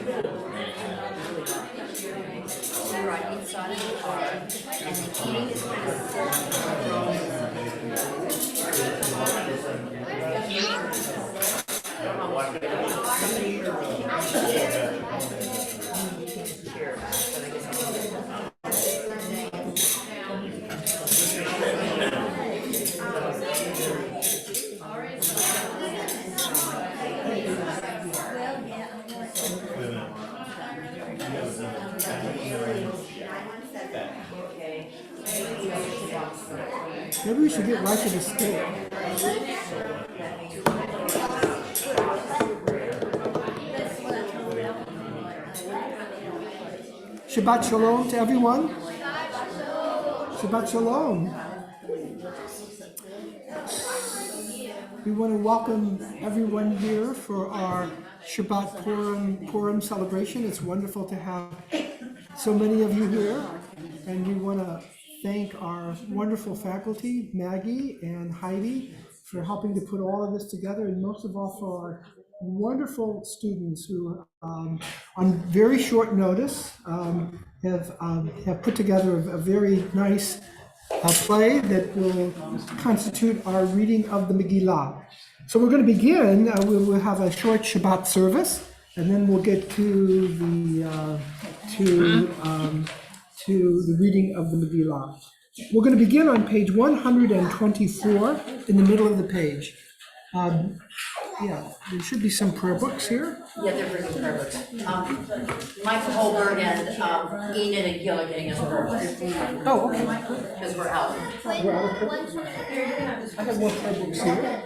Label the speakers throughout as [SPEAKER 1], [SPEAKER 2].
[SPEAKER 1] We're on each side of the car, and the eating is
[SPEAKER 2] Maybe we should get right to the steak. Shabbat Shalom to everyone. Shabbat Shalom. We want to welcome everyone here for our Shabbat Purim celebration. It's wonderful to have so many of you here, and we want to thank our wonderful faculty, Maggie and Heidi, for helping to put all of this together, and most of all for our wonderful students who, on very short notice, have put together a very nice play that will constitute our reading of the Megillah. So we're going to begin. We'll have a short Shabbat service, and then we'll get to the reading of the Megillah. We're going to begin on page 124 in the middle of the page. Yeah, there should be some prayer books here.
[SPEAKER 1] Yeah, they're bringing prayer books. Michael Holberg and Enid and Gil are getting us prayer books.
[SPEAKER 2] Oh, okay.
[SPEAKER 1] Because we're out.
[SPEAKER 2] We're out of prayer books. I have more prayer books here.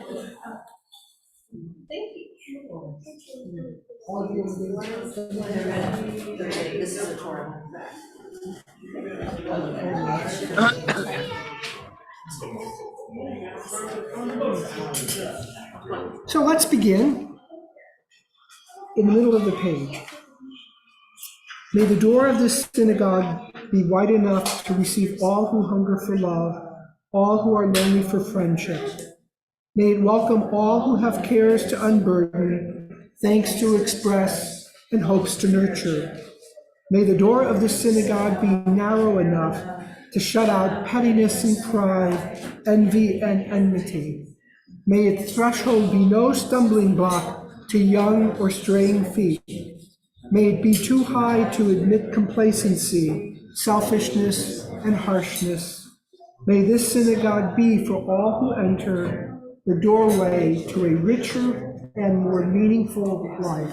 [SPEAKER 1] Thank you.
[SPEAKER 2] All of you.
[SPEAKER 1] This is a Torah.
[SPEAKER 2] So let's begin in the middle of the page. May the door of this synagogue be wide enough to receive all who hunger for love, all who are lonely for friendship. May it welcome all who have cares to unburden, thanks to express, and hopes to nurture. May the door of this synagogue be narrow enough to shut out pettiness and pride, envy and enmity. May its threshold be no stumbling block to young or straying feet. May it be too high to admit complacency, selfishness, and harshness. May this synagogue be for all who enter the doorway to a richer and more meaningful life.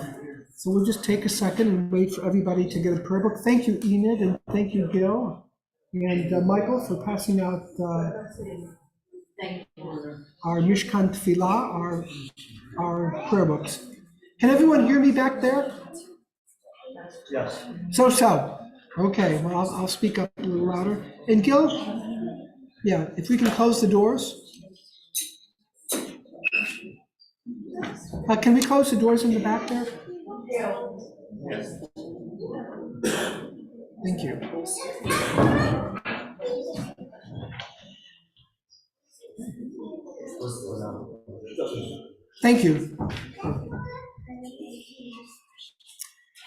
[SPEAKER 2] So we'll just take a second and wait for everybody to get a prayer book. Thank you, Enid, and thank you, Gil, and Michael for passing out our Mishkan Tefillah, our prayer books. Can everyone hear me back there?
[SPEAKER 3] Yes.
[SPEAKER 2] So. Okay, well, I'll speak up a little louder. And Gil, yeah, if we can close the doors. Can we close the doors in the back there?
[SPEAKER 3] Yes.
[SPEAKER 2] Thank you. Thank you.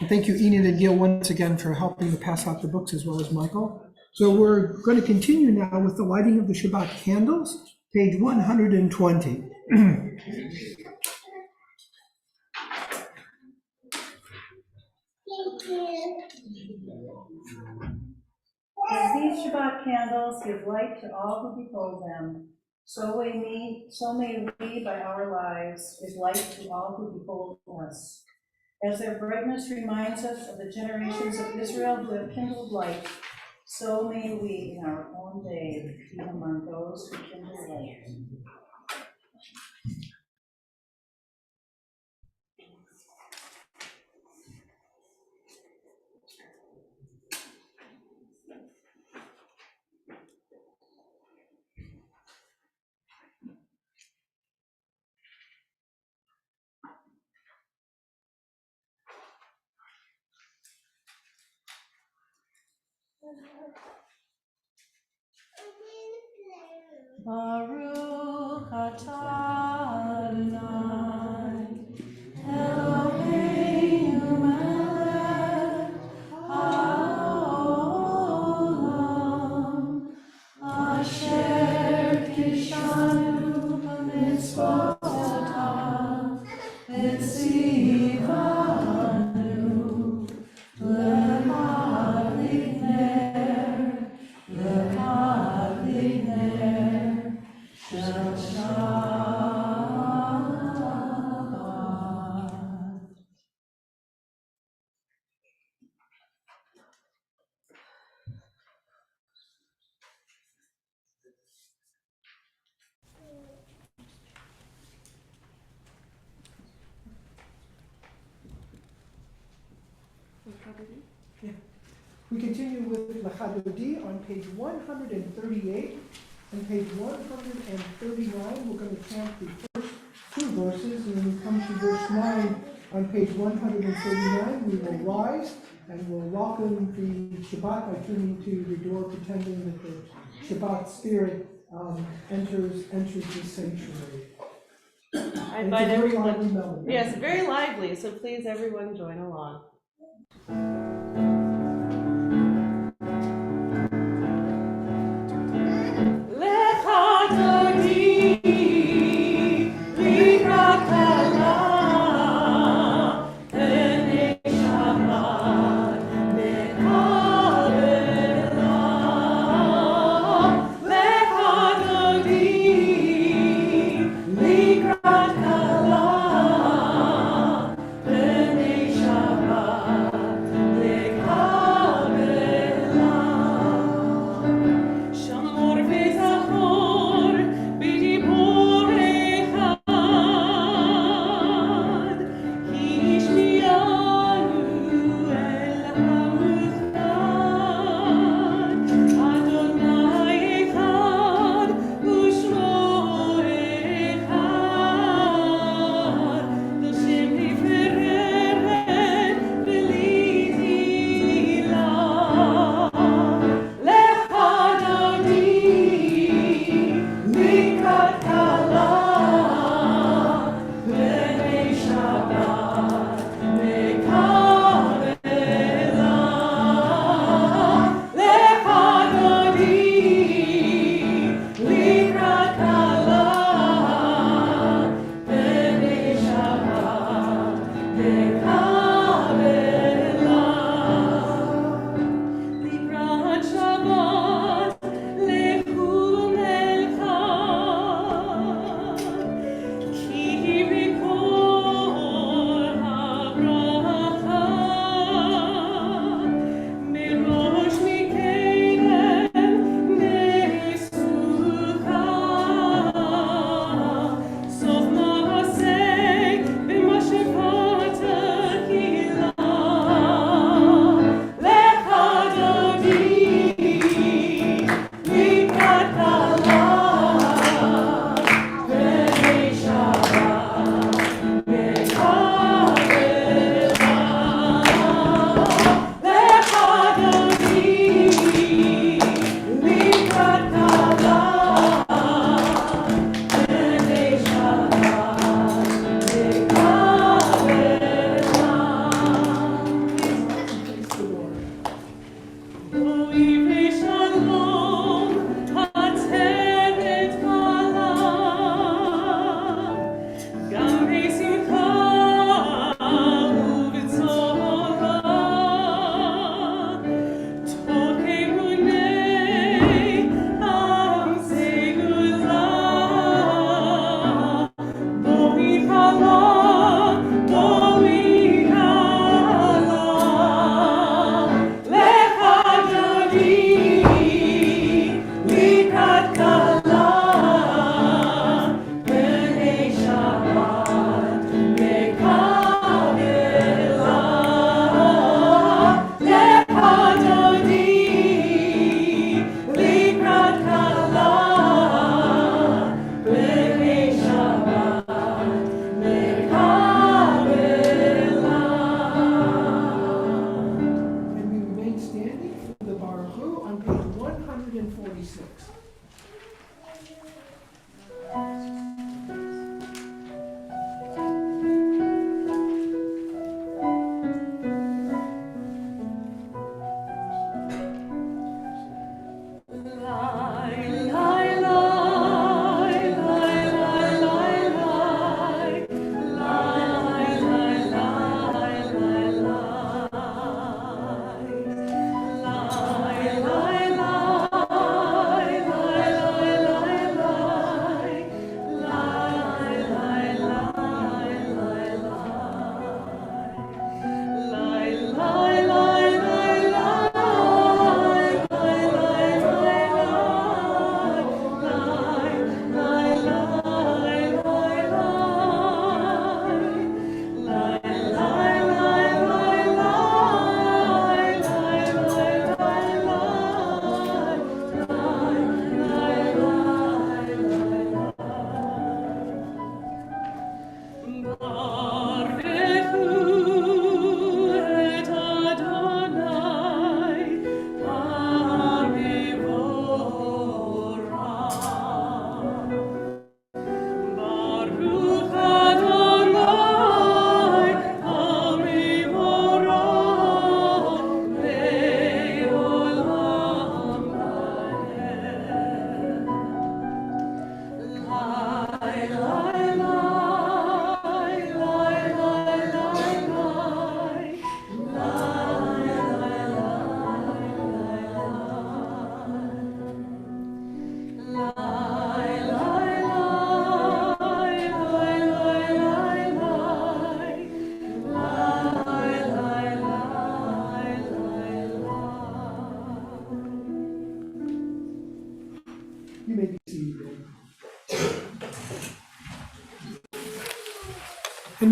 [SPEAKER 2] And thank you, Enid and Gil, once again for helping to pass out the books, as well as Michael. So we're going to continue now with the lighting of the Shabbat candles, page 120.
[SPEAKER 4] As these Shabbat candles give light to all who behold them, so may we, by our lives, give light to all who behold us. As their brightness reminds us of the generations of Israel who have kindled light, so may we, in our own day, be among those who kindle light. Baruch atah Adonai, Eloheinu melech
[SPEAKER 2] We continue with L'Chadodi on page 138. On page 139, we're going to chant the first two verses, and when we come to verse 9 on page 139, we will rise and we'll welcome the Shabbat by turning to the door, pretending that the Shabbat spirit enters the sanctuary.
[SPEAKER 5] I
[SPEAKER 2] It's
[SPEAKER 5] invite
[SPEAKER 2] a very lively
[SPEAKER 5] everyone.
[SPEAKER 2] melody.
[SPEAKER 5] Yes, very lively, so please everyone join along.
[SPEAKER 6] Shabbat,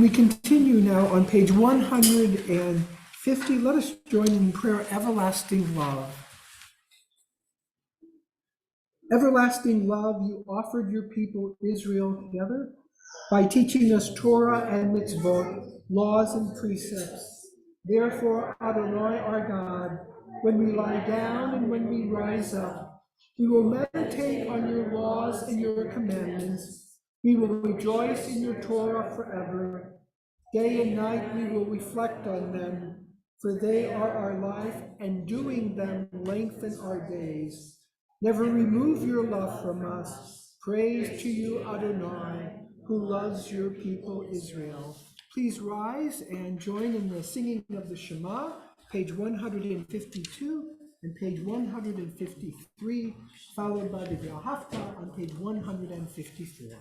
[SPEAKER 2] And we continue now on page 150. Let us join in prayer, Everlasting Love. Everlasting love, you offered your people Israel together by teaching us Torah and mitzvot, laws and precepts. Therefore, Adonai our God, when we lie down and when we rise up, we will meditate on your laws and your commandments. We will rejoice in your Torah forever. Day and night we will reflect on them, for they are our life, and doing them lengthen our days. Never remove your love from us. Praise to you, Adonai, who loves your people Israel. Please rise and join in the singing of the Shema, page 152 and page 153, followed by the V'ahavta on page 154.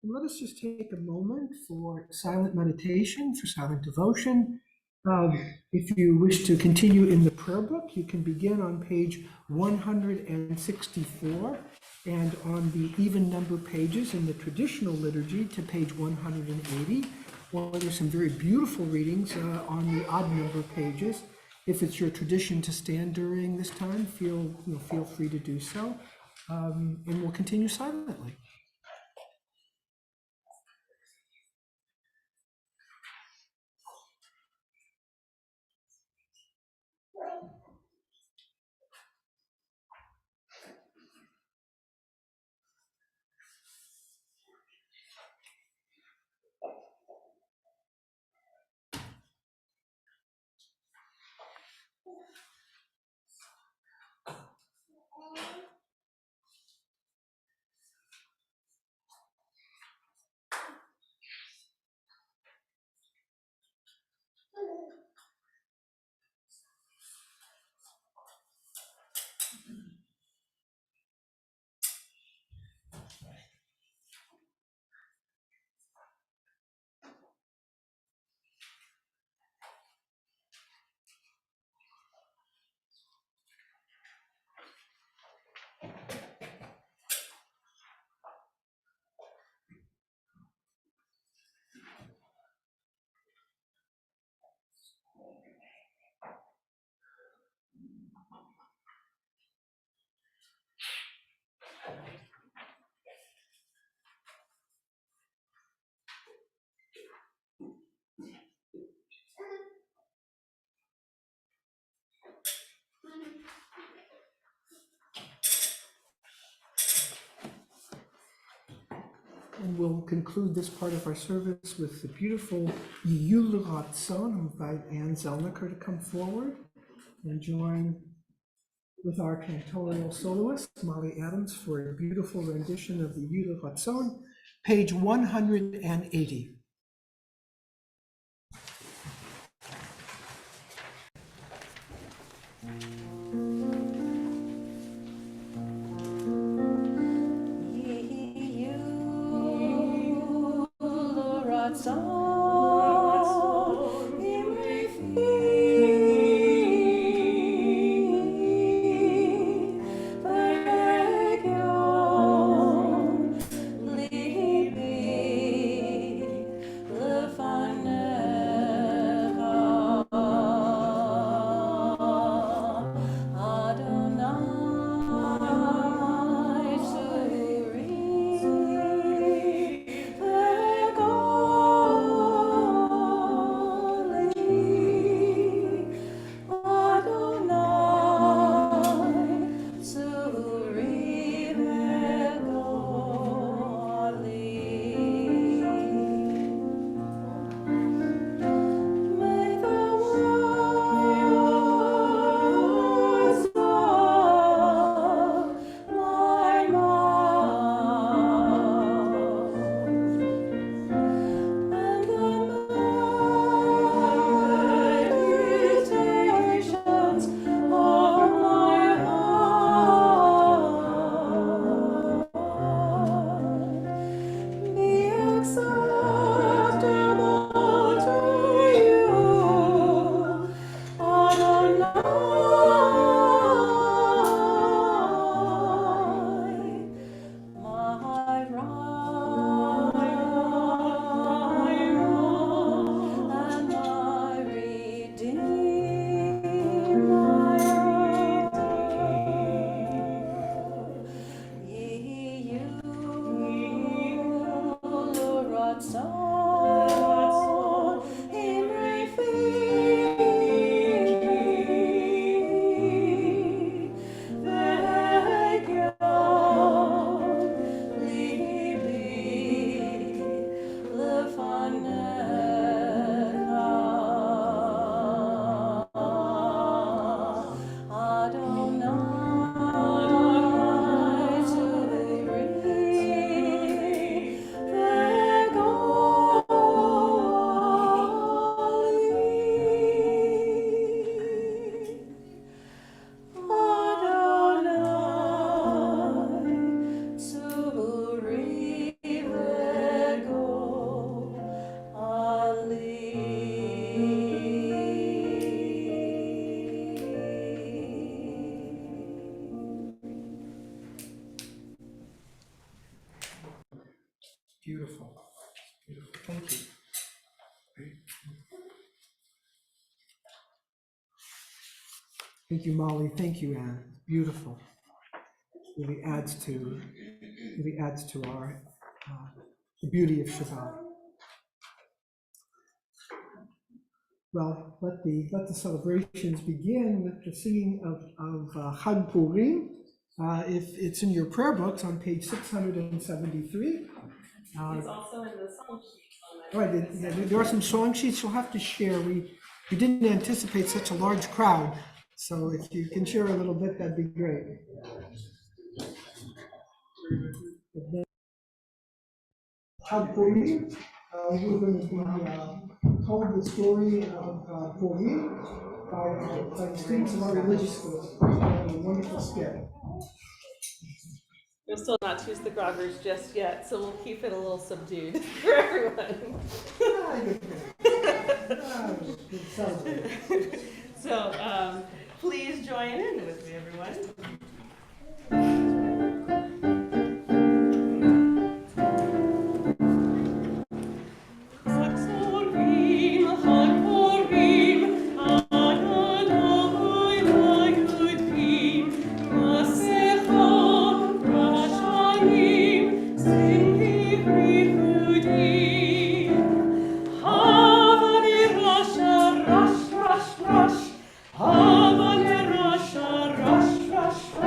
[SPEAKER 2] Let us just take a moment for silent meditation, for silent devotion. If you wish to continue in the prayer book, you can begin on page 164 and on the even number pages in the traditional liturgy to page 180, or there's some very beautiful readings on the odd number pages. If it's your tradition to stand during this time, feel free to do so, and we'll continue silently. And we'll conclude this part of our service with the beautiful Yul Ratzon. I invite Anne Zelniker to come forward and join with our cantorial soloist, Molly Adams, for a beautiful rendition of the Yul Ratzon, page 180. Beautiful, beautiful, thank you. Thank you, Molly, thank you, Anne, beautiful. Really adds to our, the beauty of Shabbat. Well, let the celebrations begin with the singing of Chag Purim. If it's in your prayer books on page 673.
[SPEAKER 5] It's also in the song sheet.
[SPEAKER 2] All right, there are some song sheets you'll have to share. We didn't anticipate such a large crowd, so if you can share a little bit, that'd be great. Chag Purim, we're going to be told the story of Purim by students of our religious schools. A wonderful skit.
[SPEAKER 5] We're still not Tuesday Groggers just yet, so we'll keep it a little subdued for everyone. So please join in with me, everyone. Rush, rush, rush.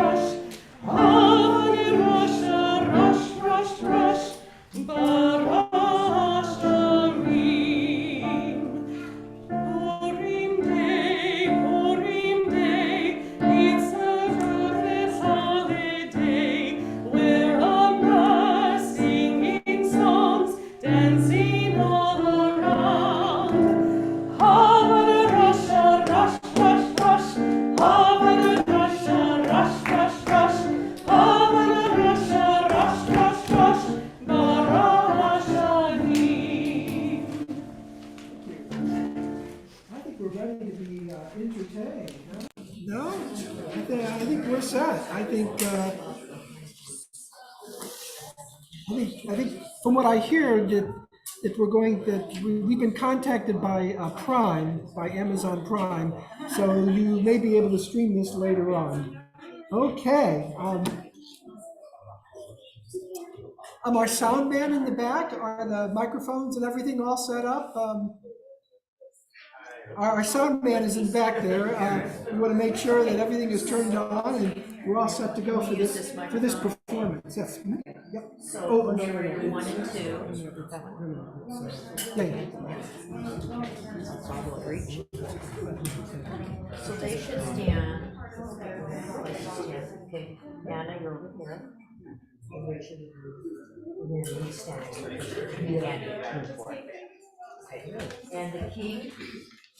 [SPEAKER 2] set. I think from what I hear that we've been contacted by Prime, by Amazon Prime, so you may be able to stream this later on. Okay. Our sound man in the back, are the microphones and everything all set up? Our sound man is in the back there. We want to make sure that everything is turned on and we're all set to go for this performance. Yes. Yep.
[SPEAKER 1] So narrator 1 and 2.
[SPEAKER 2] Yeah.
[SPEAKER 1] So they should stand. Okay, Anna, you're over here. And Richard, we're going to stand. And Andy, move forward. Okay. And the king is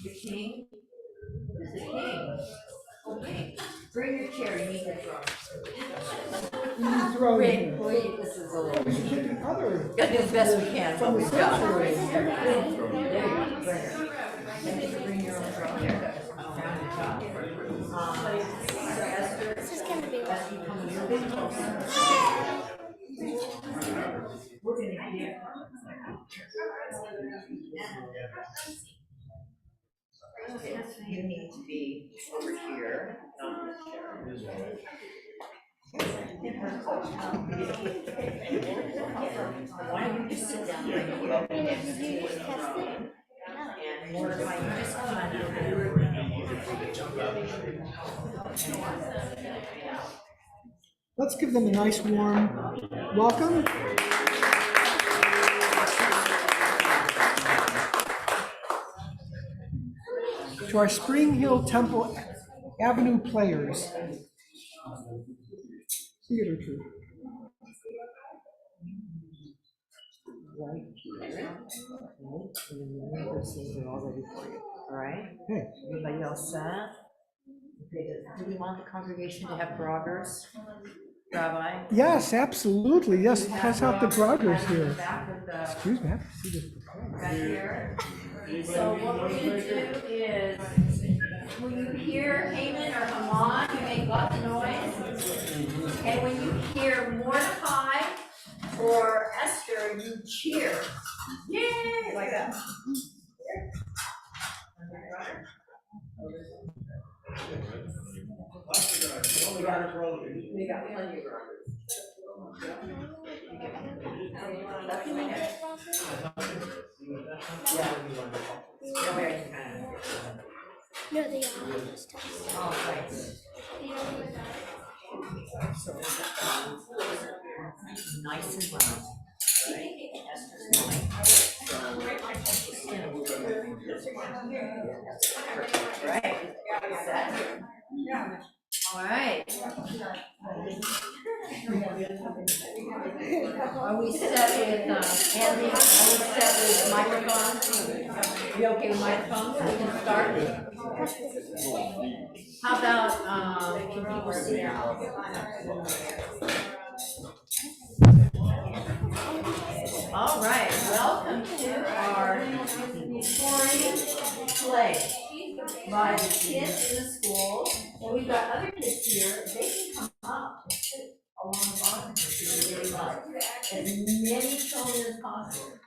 [SPEAKER 1] the king. Okay. Bring your chair, you need to throw. Wait, this is a little. Gotta do the best we can, what we've got. Bring your own throne here.
[SPEAKER 6] This is gonna be
[SPEAKER 1] We're gonna hear. You need to be over here, not this chair. Why don't you just sit down right here? And Mordecai, you just come on over.
[SPEAKER 2] Let's give them a nice warm welcome. To our Spring Hill Temple Avenue players. Theater troupe.
[SPEAKER 1] Right here. They're all ready for you. All right?
[SPEAKER 2] Hey.
[SPEAKER 1] Everybody else set? Okay, do we want the congregation to have groggers? Rabbi?
[SPEAKER 2] Yes, absolutely. Yes, pass out the groggers here.
[SPEAKER 1] Back with the.
[SPEAKER 2] Excuse me, I have to see this.
[SPEAKER 1] Right here. So what we're gonna do is, when you hear Haman or Haman, you make lots of noise. And when you hear Mordecai or Esther, you cheer. Yay! Like that. We got plenty of groggers. That's my next.
[SPEAKER 6] no, they are just
[SPEAKER 1] All right. Nice and round. Right. All right. Are we set with, Andy, are we set with microphones? You okay with microphones? We can start. How about, can people see now? All right, welcome to our touring play by the kids in the school. And we've got other kids here, they can come up and sit along the bottom if you really like. As many children as possible.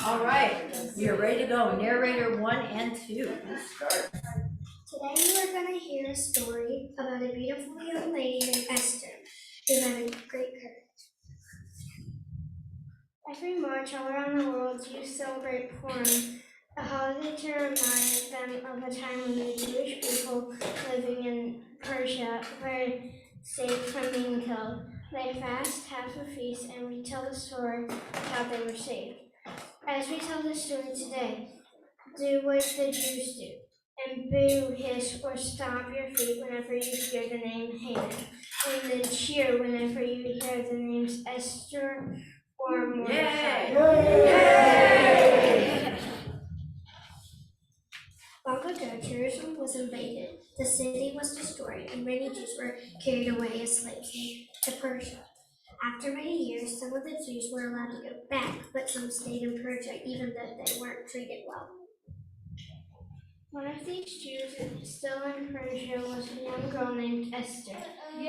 [SPEAKER 1] All right, we are ready to go. Narrator 1 and 2. Start.
[SPEAKER 6] Today we are going to hear a story about a beautiful young lady named Esther who had a great courage. Every March all around the world, Jews celebrate Purim, a holiday to remind them of a time when the Jewish people living in Persia were saved from being killed. They fast, have a feast, and retell the story of how they were saved. As we tell the story today, do what the Jews do, and boo, hiss, or stomp your feet whenever you hear the name Haman, and then cheer whenever you hear the names Esther or Mordecai.
[SPEAKER 1] Yay!
[SPEAKER 6] Long ago, Jerusalem was invaded, the city was destroyed, and many Jews were carried away as slaves to Persia. After many years, some of the Jews were allowed to go back, but some stayed in Persia even though they weren't treated well. One of these Jews still in Persia was a young girl named Esther. She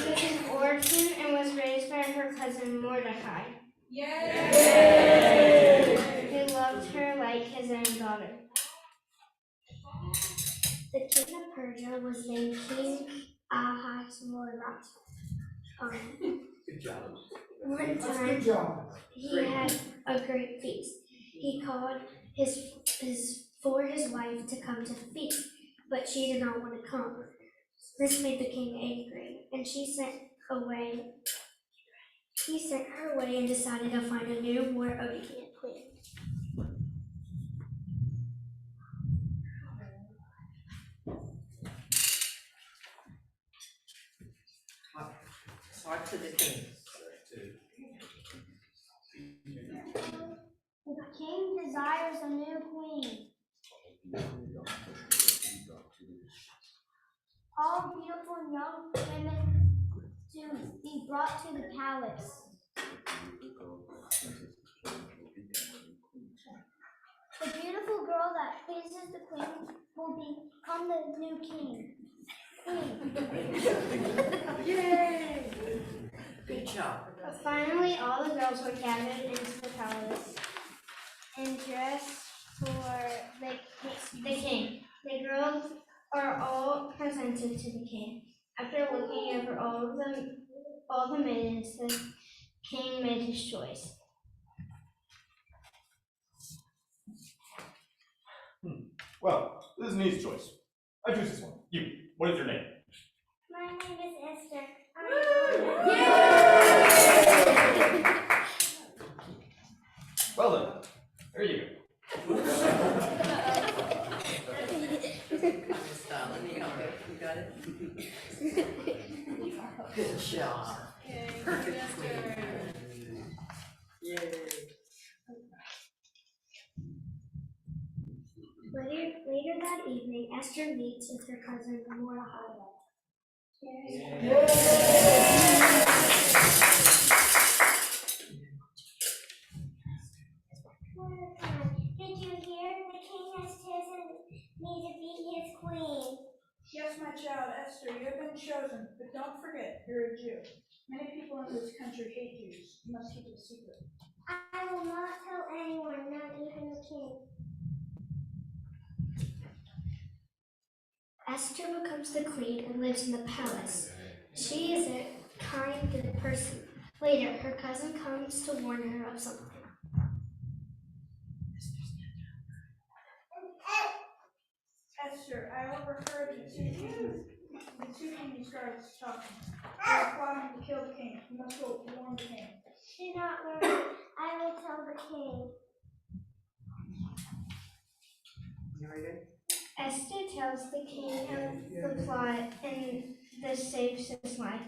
[SPEAKER 6] was an orphan and was raised by her cousin Mordecai. He loved her like his own daughter. The king of Persia was named King Ahasuerus.
[SPEAKER 3] Good job.
[SPEAKER 6] One time he had a great feast. He called his wife to come to the feast, but she did not want to come. This made the king angry, and he sent her away and decided to find a new, more obedient queen.
[SPEAKER 1] Talk to the king.
[SPEAKER 6] The king desires a new queen. All beautiful young women to be brought to the palace. The beautiful girl that pleases the queen will become the new king.
[SPEAKER 1] Yay! Good job.
[SPEAKER 6] Finally, all the girls were gathered into the palace and dressed for the king. The girls are all presented to the king. After looking over all the maidens, the king made his choice.
[SPEAKER 7] Well, this is an easy choice. I choose this one. You. What is your name?
[SPEAKER 6] My name is Esther.
[SPEAKER 7] Well then, there you go.
[SPEAKER 1] Stop. Let me help you. You got it? Good job. Perfect. Yay.
[SPEAKER 6] Later that evening, Esther meets with her cousin Mordecai. Mordecai, did you hear? The king has chosen me to be his queen.
[SPEAKER 8] Yes, my child, Esther, you have been chosen, but don't forget, you're a Jew. Many people in this country hate Jews. You must keep it a secret.
[SPEAKER 6] I will not tell anyone, not even the king. Esther becomes the queen and lives in the palace. She is a kind, good person. Later, her cousin comes to warn her of something.
[SPEAKER 8] Esther, I overheard the two king's guards talking. They are plotting to kill the king. You must go warn the king.
[SPEAKER 6] Do not worry, I will tell the king.
[SPEAKER 1] You ready?
[SPEAKER 6] Esther tells the king of the plot and this saves his life.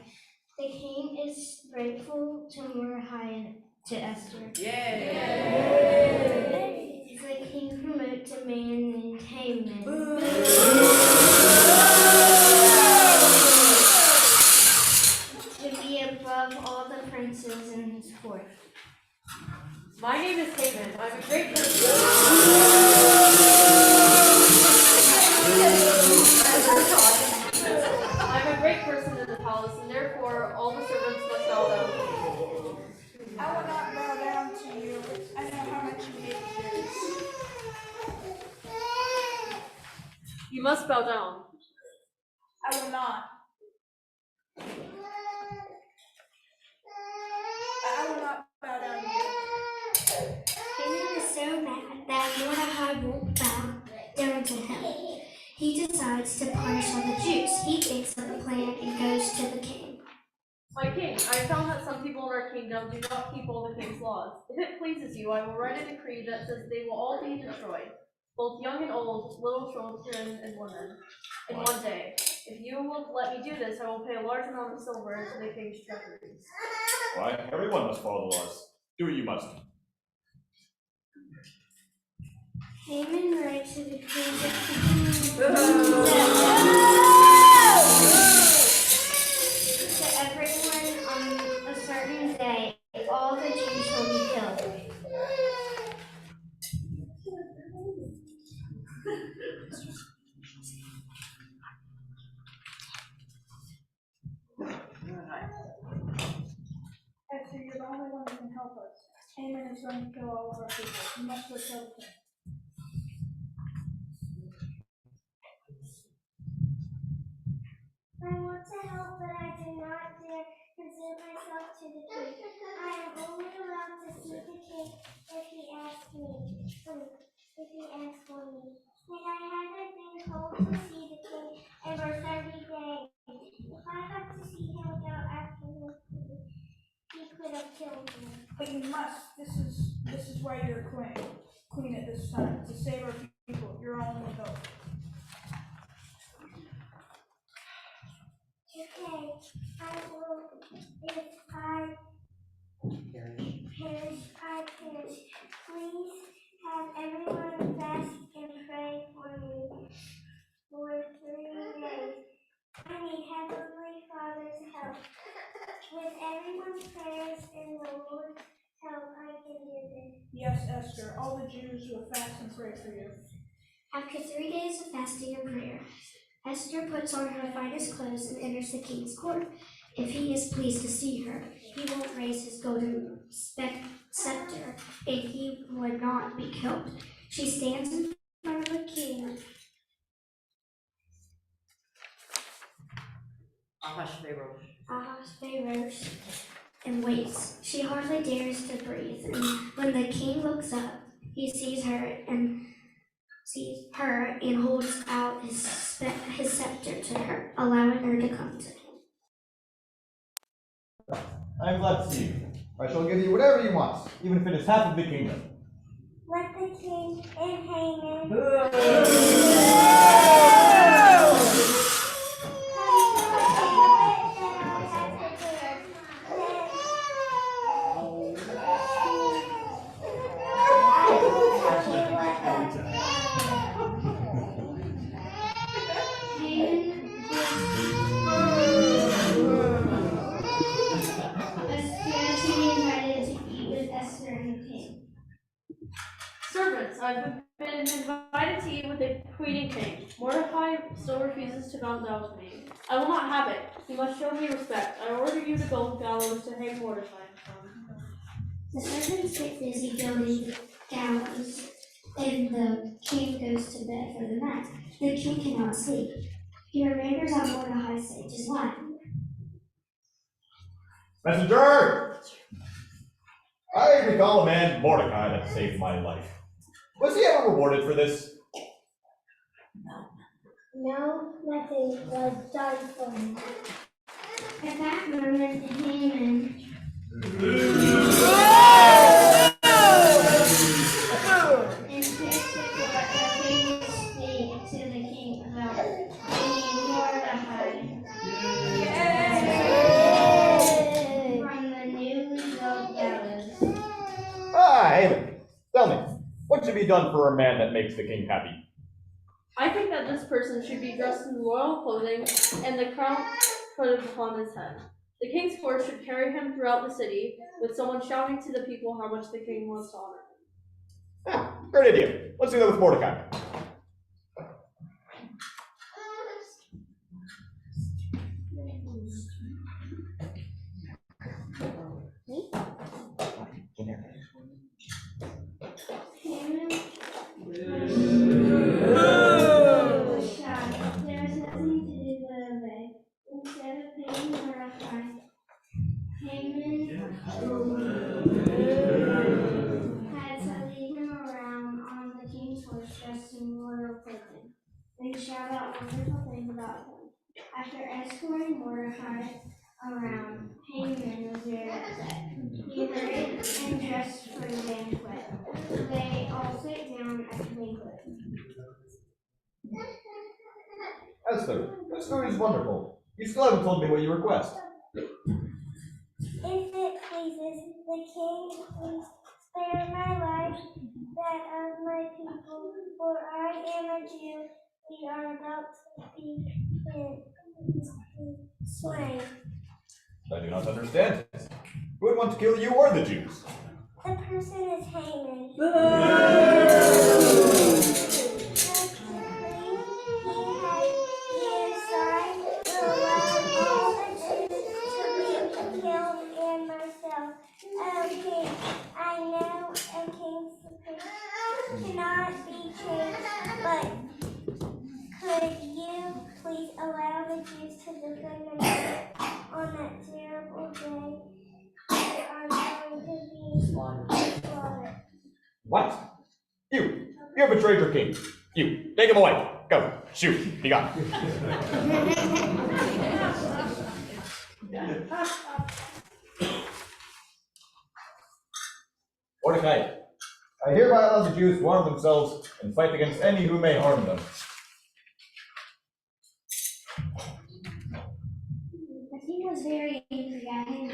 [SPEAKER 6] The king is grateful to Mordecai and to Esther.
[SPEAKER 1] Yay!
[SPEAKER 6] The king promotes a man named Haman to be above all the princes in his court.
[SPEAKER 5] My name is Haven. I'm a great person. I'm a great person in the palace, and therefore all the servants must bow down.
[SPEAKER 8] I will not bow down to you. I know how much you hate Jews.
[SPEAKER 5] You must bow down.
[SPEAKER 8] I will not. I will not bow down to you.
[SPEAKER 6] Haman is so mad that Mordecai won't bow down to him. He decides to punish all the Jews. He thinks of a plan and goes to the king.
[SPEAKER 5] My king, I found that some people in our kingdom do not keep all the king's laws. If it pleases you, I will write a decree that says they will all be destroyed, both young and old, little children and women, in one day. If you will let me do this, I will pay a large amount of silver to the king's treasuries.
[SPEAKER 7] Why, everyone must follow the laws. Do what you must.
[SPEAKER 6] Haman writes a decree that to everyone on a certain day, all the Jews will be killed.
[SPEAKER 8] help us. Haman is going to kill all of our people. You must go kill the king.
[SPEAKER 6] I want to help, but I do not dare present myself to the king. I am only allowed to see the king if he asks me. For me. And I haven't been told to see the king in for 30 days. If I got to see him without asking him, he could have killed me.
[SPEAKER 8] But you must. This is why you're queen at this time, to save our people. Your only hope.
[SPEAKER 6] Okay, I will. If I perish, I perish. Please have everyone fast and pray for me for 3 days. I need Heavenly Father's help. With everyone's prayers and the Lord's help, I can do this.
[SPEAKER 8] Yes, Esther, all the Jews will fast and pray for you.
[SPEAKER 3] After 3 days of fasting and prayer, Esther puts on her finest clothes and enters the king's court. If he is pleased to see her, he won't raise his golden scepter, and he would not be killed. She stands in front of the king. Ahasuerus and waits. She hardly dares to breathe, and when the king looks up, he sees her and holds out his scepter to her, allowing her to come to him.
[SPEAKER 7] I am glad to see you. I shall give you whatever you want, even if it is half of the kingdom.
[SPEAKER 6] Let the king and Haman
[SPEAKER 5] Servants, I've been invited to eat with the queen and king. Mordecai still refuses to bow down with me. I will not have it. You must show me respect. I order you to go to gallows to hang Mordecai.
[SPEAKER 3] The servants get busy building gallows, and the king goes to bed for the night. The king cannot sleep. He remembers how Mordecai saved his life.
[SPEAKER 7] Messenger! I recall a man, Mordecai, that saved my life. Was he ever rewarded for this?
[SPEAKER 6] No, nothing was done for me.
[SPEAKER 3] At that moment, Haman and takes the famous speak to the king about hanging Mordecai from the newly built gallows.
[SPEAKER 7] Ah, Haman, tell me, what should be done for a man that makes the king happy?
[SPEAKER 5] I think that this person should be dressed in royal clothing and the crown put upon his head. The king's court should carry him throughout the city, with someone shouting to the people how much the king wants to honor him.
[SPEAKER 7] Ah, great idea. Let's do that with Mordecai.
[SPEAKER 3] Was shocked. There was nothing to do but obey. Instead of paying Mordecai, Haman had to lead him around on the king's horse dressed in royal clothing, and shout out wonderful things about him. After escorting Mordecai around, Haman was very upset. He hurried and dressed for the banquet. They all sat down at the banquet.
[SPEAKER 7] Esther, this story is wonderful. You still haven't told me what you request.
[SPEAKER 6] If it pleases the king, please spare my life, that of my people, for I am a Jew. We are about to be slain.
[SPEAKER 7] I do not understand. Who would want to kill you or the Jews?
[SPEAKER 6] The person is Haman. Okay,
[SPEAKER 7] betrayed your king. You, take him away. Go, shoot, be gone. Mordecai, I hereby allow the Jews to arm themselves and fight against any who may harm them.
[SPEAKER 3] The king was very angry at him,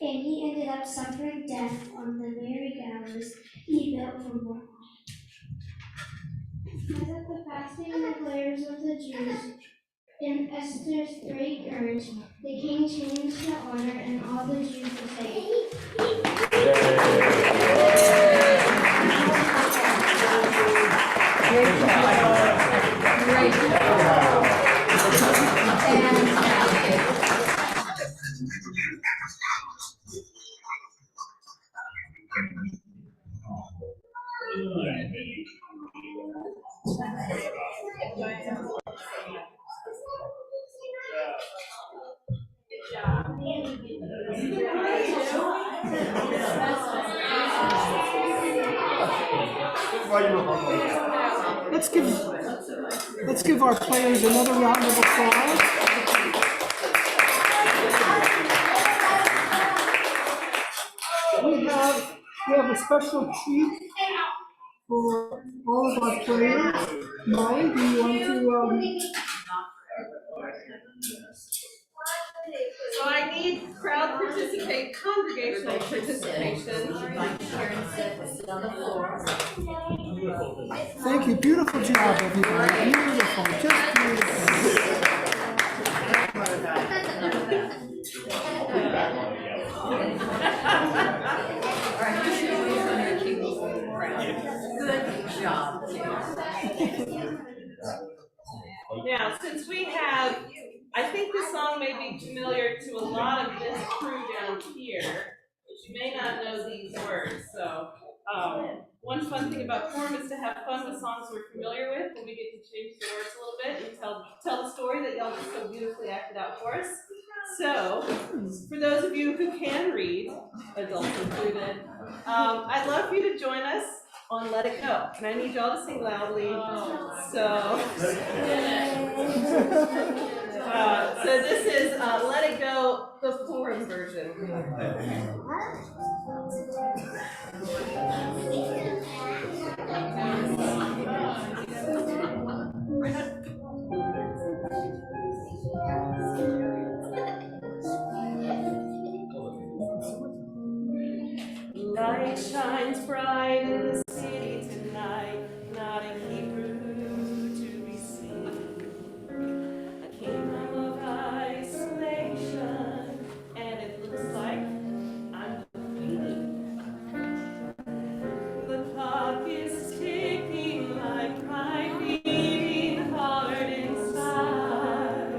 [SPEAKER 3] and he ended up suffering death on the very gallows he built for Mordecai. As of the fasting and the prayers of the Jews in Esther's great courage, the king changed the order, and all the Jews were saved.
[SPEAKER 1] Great job. Great job.
[SPEAKER 2] Let's give our players another round of applause. We have a special treat for all of our players. Molly, do you want to?
[SPEAKER 5] So I need crowd congregational participation.
[SPEAKER 2] Thank you. Beautiful job, everybody. Beautiful. Just beautiful.
[SPEAKER 1] Good job.
[SPEAKER 5] Now, since we have, I think this song may be familiar to a lot of this crew down here, but you may not know these words. So, one fun thing about quorum is to have fun with songs we're familiar with, and we get to change the words a little bit and tell the story that y'all just so beautifully acted out for us. So, for those of you who can read, adults included, I'd love for you to join us on Let It Go. And I need y'all to sing loudly. So this is Let It Go, the foreign version. Light shines bright in the city tonight, not a Hebrew to be seen. A kingdom of isolation, and it looks like I'm the queen. The clock is ticking like my beating heart inside.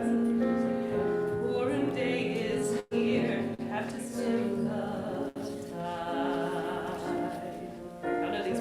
[SPEAKER 5] Foreign day is here, have to stem the tide. I know these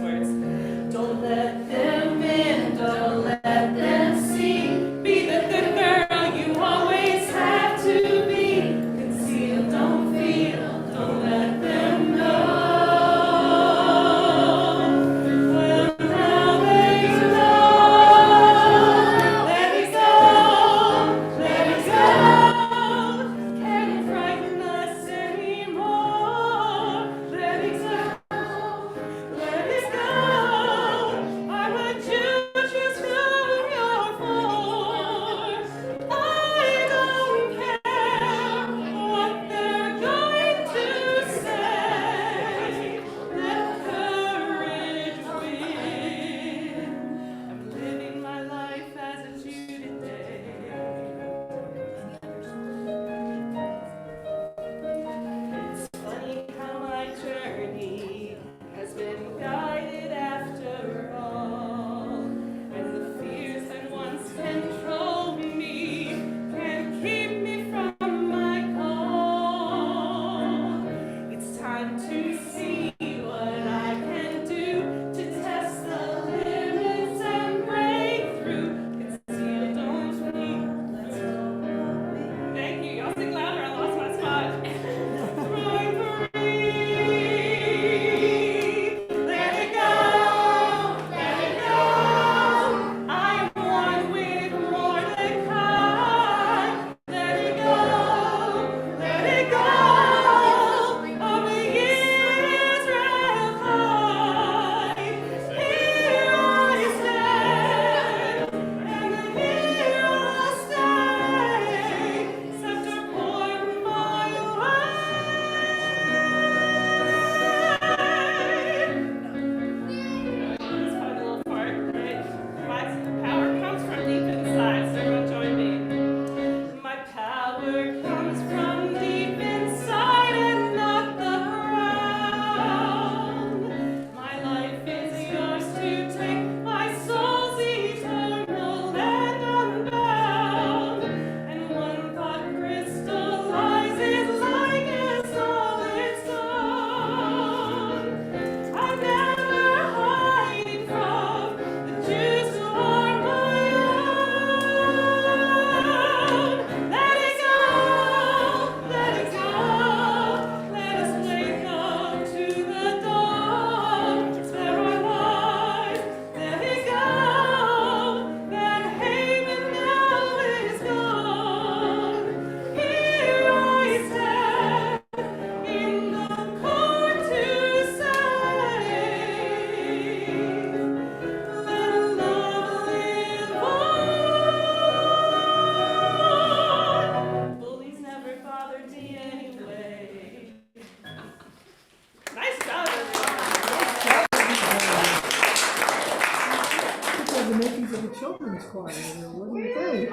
[SPEAKER 2] children's choir, what do you think?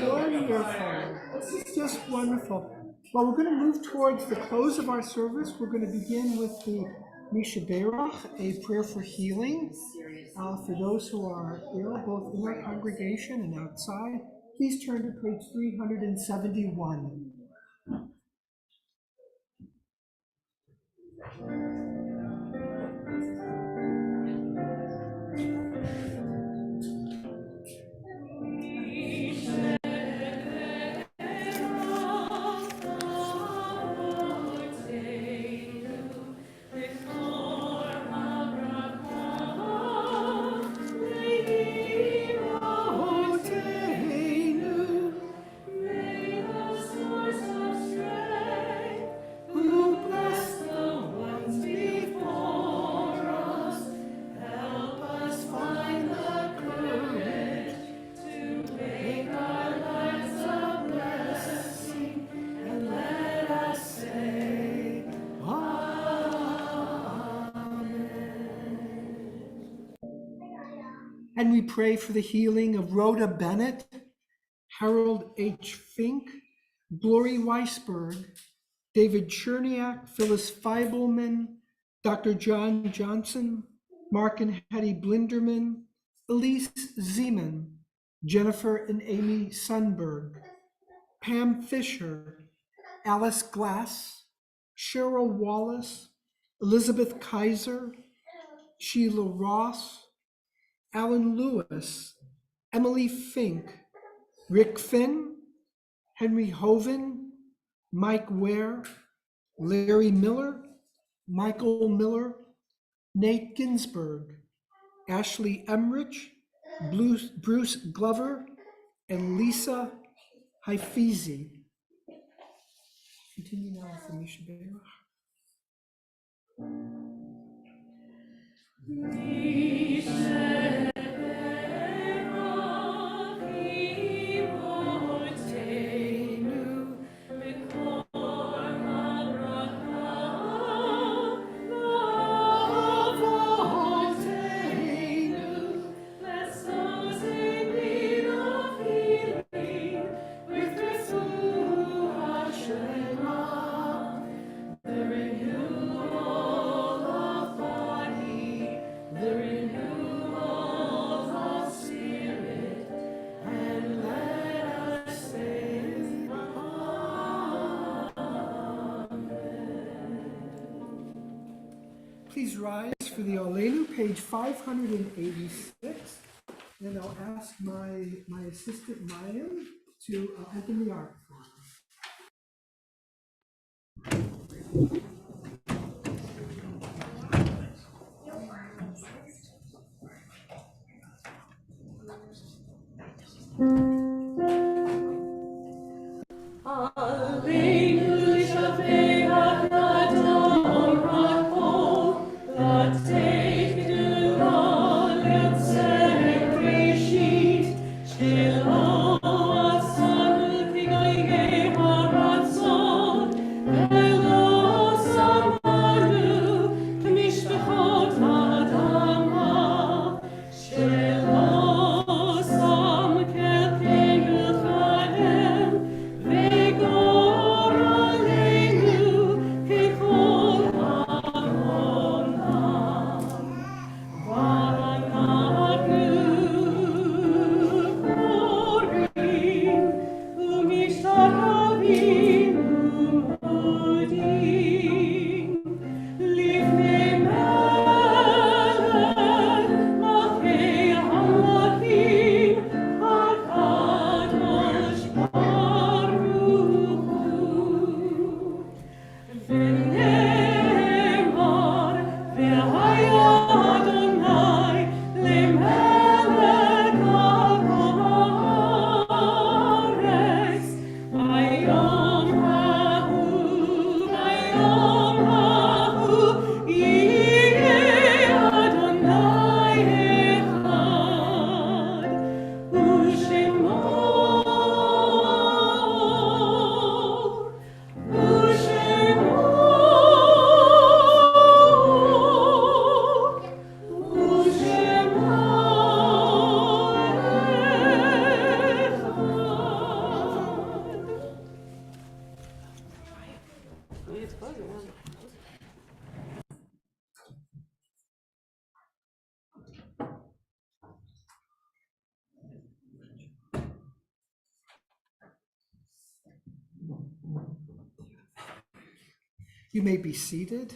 [SPEAKER 2] Wonderful. This is just wonderful. Well, we're going to move towards the close of our service. We're going to begin with the Mishaberach, a prayer for healing. For those who are ill, both in our congregation and outside, please turn to page 371. And we pray for the healing of Rhoda Bennett, Harold H. Fink, Glory Weisberg, David Cherniak, Phyllis Feibelman, Dr. John Johnson, Mark and Hetty Blinderman, Elise Zeman, Jennifer and Amy Sunberg, Pam Fisher, Alice Glass, Cheryl Wallace, Elizabeth Kaiser, Sheila Ross, Alan Lewis, Emily Fink, Rick Finn, Henry Hoven, Mike Ware, Larry Miller, Michael Miller, Nate Ginsberg, Ashley Emrich, Bruce Glover, and Lisa Haifizi. Continue now with the Mishaberach. Please rise for the Olenu, page 586, and I'll ask my assistant, Mayim, to open the ark for us. You may be seated.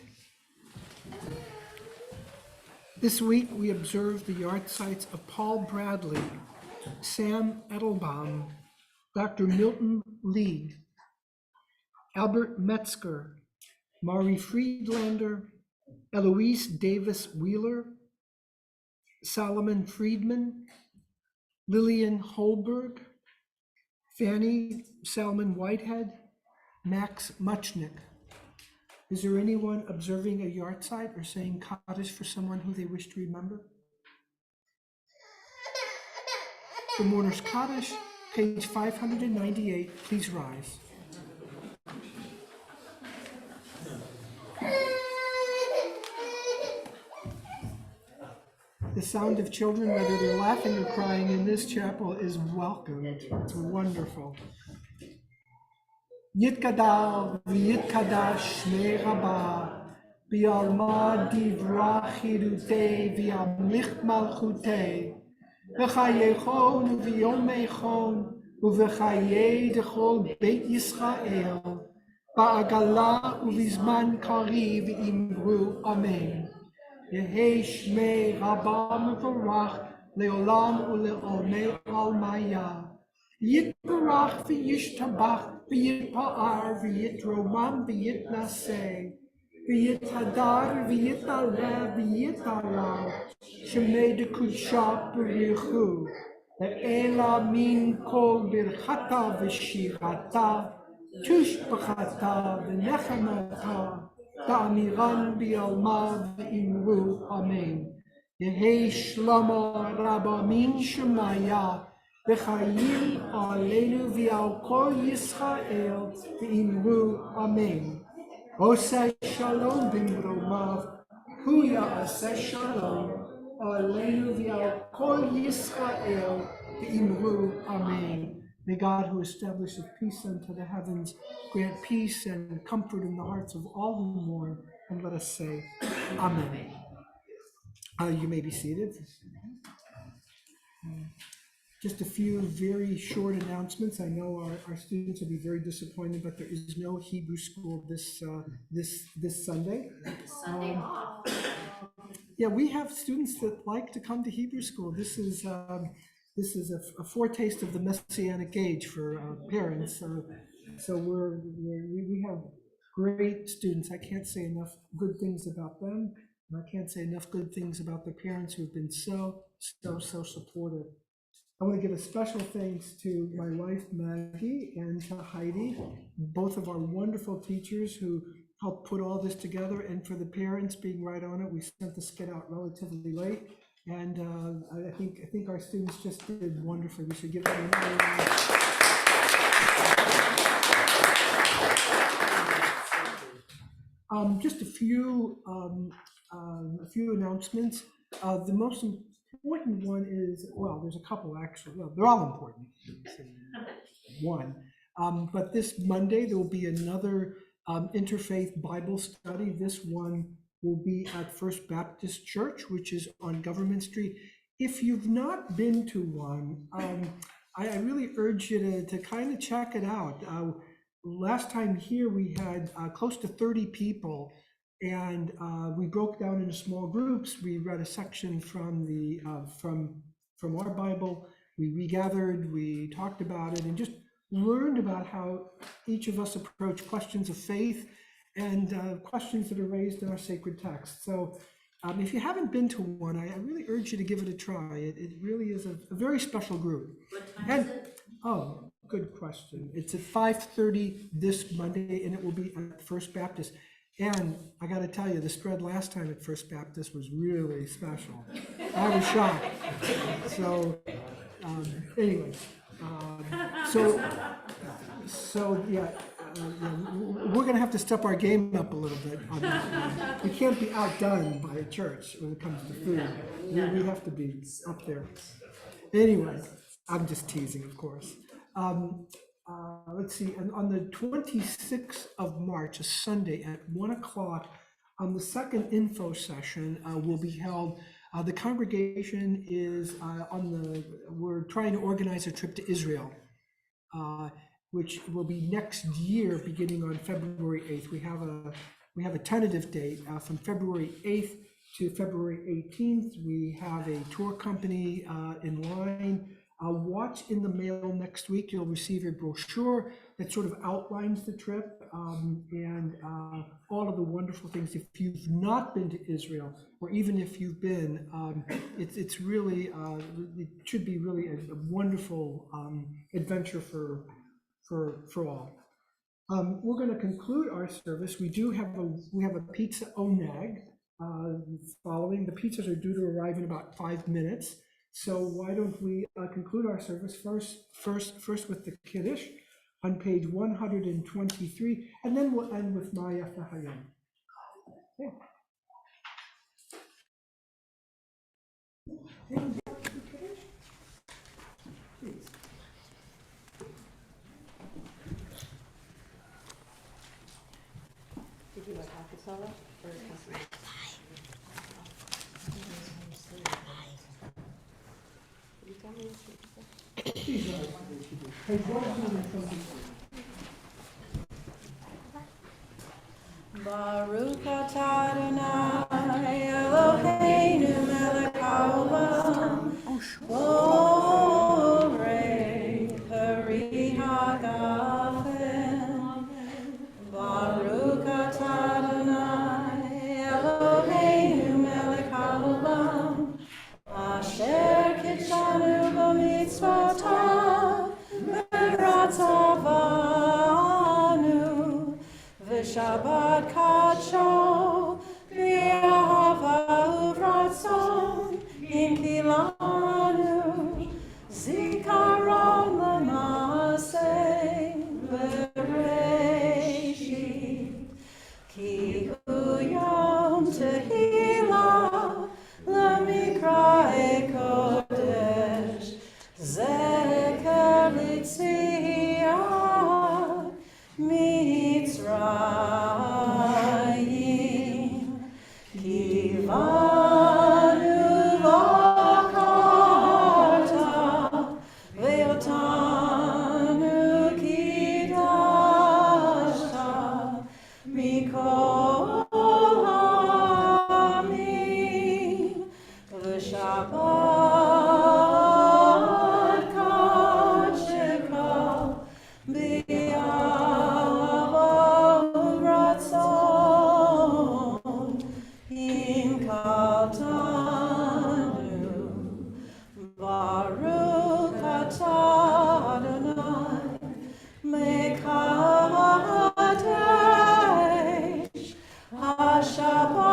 [SPEAKER 2] This week, we observed the yard sites of Paul Bradley, Sam Edelbaum, Dr. Milton Lee, Albert Metzger, Maury Friedlander, Eloise Davis Wheeler, Solomon Friedman, Lillian Holberg, Fanny Salmon Whitehead, Max Muchnick. Is there anyone observing a yard site or saying Kaddish for someone who they wish to remember? The Mourner's Kaddish, page 598, please rise. The sound of children, whether they're laughing or crying in this chapel, is welcome. It's wonderful. Yitkadal v'yitkadash shmei Rabbah b'alma divra chirutei v'amlich malchutei v'chayechon v'yomechon uv'chayei dechol Beit Yisrael ba'agala uv'zman kari v'imru amen. Yehei shmei Rabbah mevorach leolam uleomei almaya. Yitbarach v'yishtabach v'yitpa'ar v'yitromam v'yitnaseh v'yithadar v'yitalev v'yitalal shemei dekudshah b'richu le'ela min kol birchata v'shirata tushbachata v'nechamata ta'amiran b'alma v'imru amen. Yehei shlomo rabba min shemaya v'chayim aleinu v'al kol Yisrael v'imru amen. Oseh shalom b'mromav, hu ya'aseh shalom aleinu v'al kol Yisrael v'imru amen. May God, who establishes peace unto the heavens, grant peace and comfort in the hearts of all who mourn, and let us say, Amen. You may be seated. Just a few very short announcements. I know our students will be very disappointed, but there is no Hebrew school this Sunday.
[SPEAKER 1] Sunday off.
[SPEAKER 2] Yeah, we have students that like to come to Hebrew school. This is a foretaste of the Messianic age for parents. So we have great students. I can't say enough good things about them, and I can't say enough good things about the parents who've been so supportive. I want to give a special thanks to my wife Maggie and to Heidi, both of our wonderful teachers who helped put all this together, and for the parents being right on it. We sent the skit out relatively late, and I think our students just did wonderfully. We should give them another round. Just a few announcements. The most important one is, well, there's a couple actually. Well, they're all important. One, but this Monday there will be another interfaith Bible study. This one will be at First Baptist Church, which is on Government Street. If you've not been to one, I really urge you to kind of check it out. Last time here we had close to 30 people, and we broke down into small groups. We read a section from our Bible. We regathered, we talked about it, and just learned about how each of us approach questions of faith and questions that are raised in our sacred text. So if you haven't been to one, I really urge you to give it a try. It really is a very special group.
[SPEAKER 1] What time is it?
[SPEAKER 2] Oh, good question. It's at 5:30 this Monday, and it will be at First Baptist. And I got to tell you, the spread last time at First Baptist was really special. I was shocked. So anyway, so yeah, we're going to have to step our game up a little bit on that. We can't be outdone by a church when it comes to food. We have to be up there. Anyway, I'm just teasing, of course. let's see, and on the 26th of March, a Sunday at 1 o'clock, the second info session will be held. The congregation is we're trying to organize a trip to Israel, which will be next year, beginning on February 8th. We have a tentative date from February 8th to February 18th. We have a tour company in line. Watch in the mail next week. You'll receive a brochure that sort of outlines the trip and all of the wonderful things. If you've not been to Israel, or even if you've been, it's really, it should be really a wonderful adventure for all. We're going to conclude our service. We have a pizza onag following. The pizzas are due to arrive in about 5 minutes. So why don't we conclude our service first with the Kiddush on page 123, and then we'll end with Maya Fahayim. Okay. Please.
[SPEAKER 1] Did you like Hakasala or Kasala? Did you tell me this?
[SPEAKER 2] Please, page 123.
[SPEAKER 4] Baruch atah Adonai Eloheinu melech haolam borei peri hagafen. Baruch atah Adonai Eloheinu melech haolam asher kitshanu b'mitzvotav v'ratzavanu v'shabbat kadsho b'ahava uvratzon inkilanu zikaron l'maaseh b'reishit ki hu yom tehillah l'mikra'e kodesh zeker l'tziat Mitzrayim kivanu v'karta ve'otanu kidashta mikol ha'amim v'shabbat kadsheka Baruch atah Adonai mekadesh haShabbat.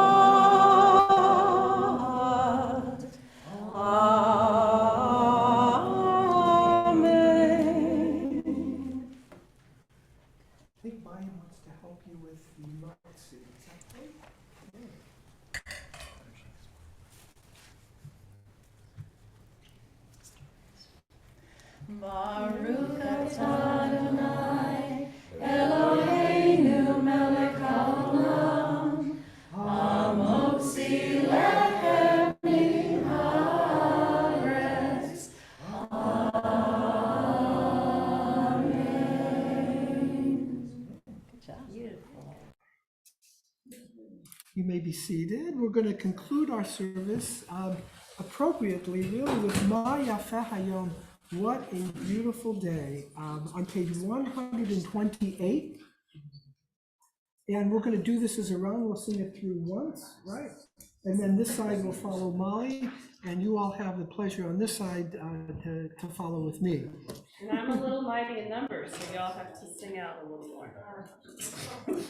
[SPEAKER 4] Amen.
[SPEAKER 2] I think Maya wants to help you with the Matsu. Is that right?
[SPEAKER 4] Baruch atah Adonai Eloheinu melech haolam hamotzi lechem min haaretz.
[SPEAKER 2] You may be seated. We're going to conclude our service appropriately, really, with Maya Fahayim. What a beautiful day. On page 128. And we're going to do this as a round. We'll sing it through once, right? And then this side will follow Molly, and you all have the pleasure on this side to follow with me.
[SPEAKER 5] And I'm a little mighty in numbers, so y'all have to sing out a little more.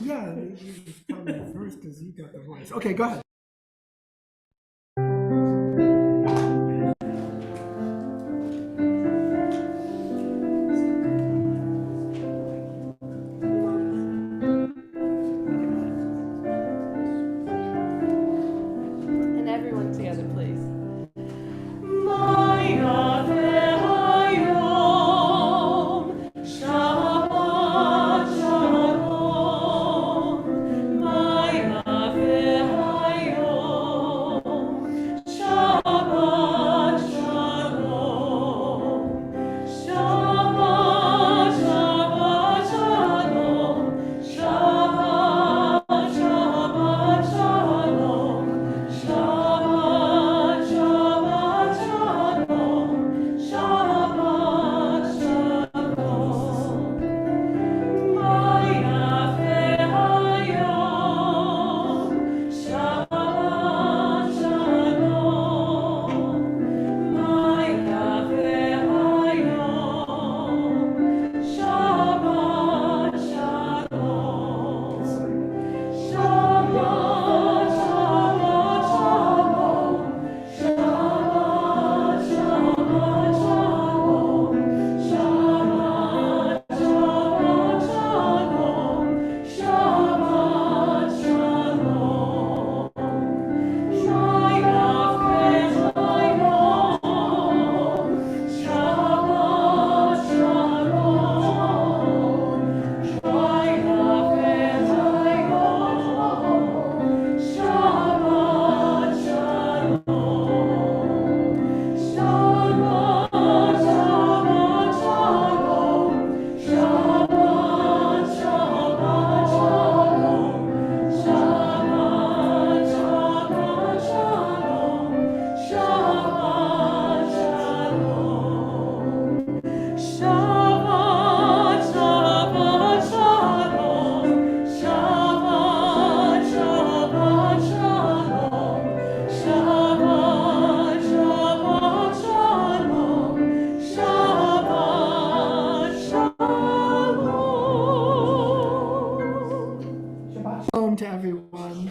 [SPEAKER 2] Yeah, you probably first because you got the voice. Okay, go ahead.
[SPEAKER 5] And everyone together, please.
[SPEAKER 4] Maya Fehayom, Shabbat.
[SPEAKER 2] Shalom to everyone.